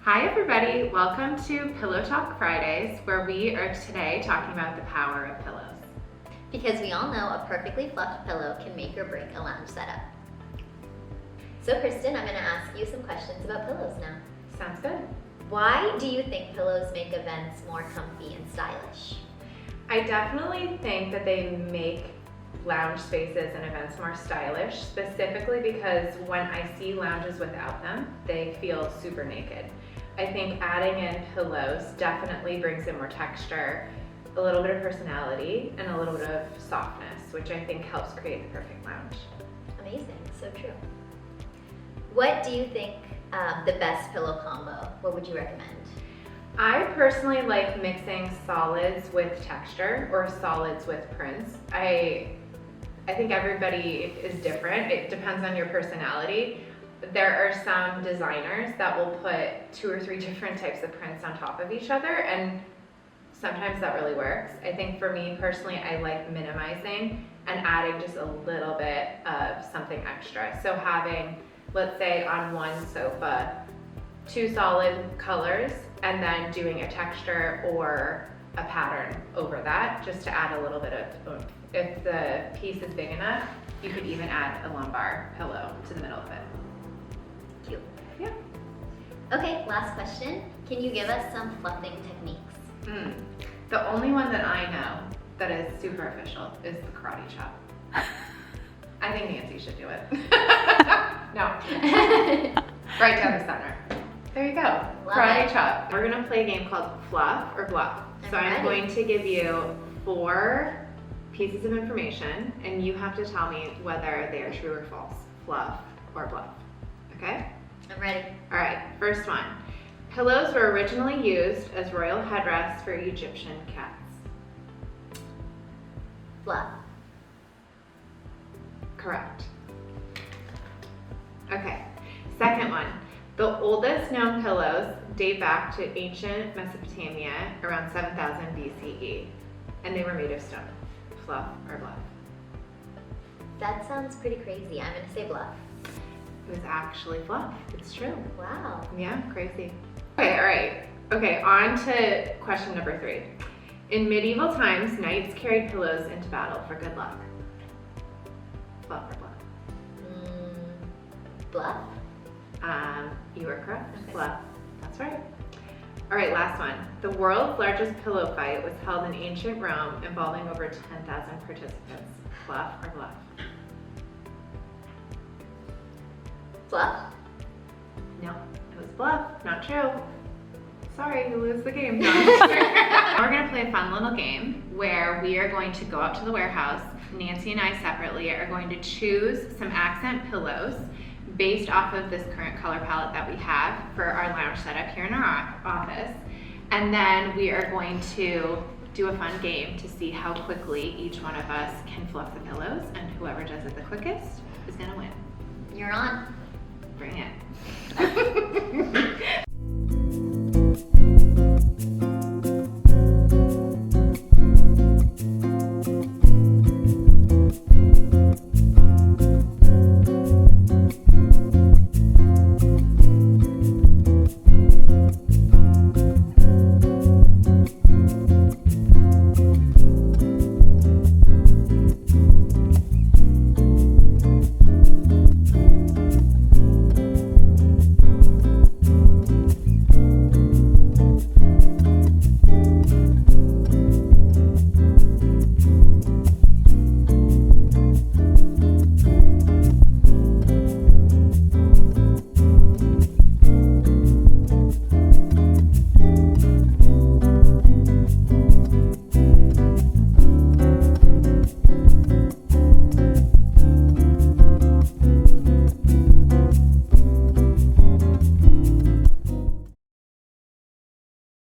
Hi everybody, welcome to Pillow Talk Fridays, where we are today talking about the power of pillows. Because we all know a perfectly fluffed pillow can make or break a lounge setup. So Kristen, I'm going to ask you some questions about pillows now. Sounds good. Why do you think pillows make events more comfy and stylish? I definitely think that they make lounge spaces and events more stylish, specifically because when I see lounges without them, they feel super naked. I think adding in pillows definitely brings in more texture, a little bit of personality, and a little bit of softness, which I think helps create the perfect lounge. Amazing, so true. What do you think the best pillow combo? What would you recommend? I personally like mixing solids with texture or solids with prints. I think everybody is different. It depends on your personality. There are some designers that will put 2 or 3 different types of prints on top of each other, and sometimes that really works. I think for me personally, I like minimizing and adding just a little bit of something extra. So having, let's say on one sofa, 2 solid colors and then doing a texture or a pattern over that just to add a little bit of oomph. If the piece is big enough, you could even add a lumbar pillow to the middle of it. Cute. Yeah. Okay, last question. Can you give us some fluffing techniques? The only one that I know that is super official is the karate chop. I think Nancy should do it. No. Right down the center. There you go. Love Karate it. chop. We're gonna play a game called Fluff or Bluff. So I'm going to give you 4 pieces of information and you have to tell me whether they are true or false. Fluff or bluff. Okay? I'm ready. All right, first one. Pillows were originally used as royal headrests for Egyptian cats. Fluff. Correct. Okay, second one. The oldest known pillows date back to ancient Mesopotamia around 7000 BCE, and they were made of stone. Fluff or bluff? That sounds pretty crazy. I'm gonna say bluff. It was actually fluff. It's true. Wow. Yeah, crazy. Okay, all right. Okay, on to question number 3. In medieval times, knights carried pillows into battle for good luck. Fluff or bluff? Bluff? You are correct. Okay. Bluff. That's right. All right, last one. The world's largest pillow fight was held in ancient Rome, involving over 10,000 participants. Fluff or bluff? Fluff? No, it was bluff. Not true. Sorry, you lose the game. No, I'm just kidding. We're gonna play a fun little game where we are going to go out to the warehouse. Nancy and I separately are going to choose some accent pillows based off of this current color palette that we have for our lounge setup here in our office. And then we are going to do a fun game to see how quickly each one of us can fluff the pillows, and whoever does it the quickest is gonna win. You're on. Bring it.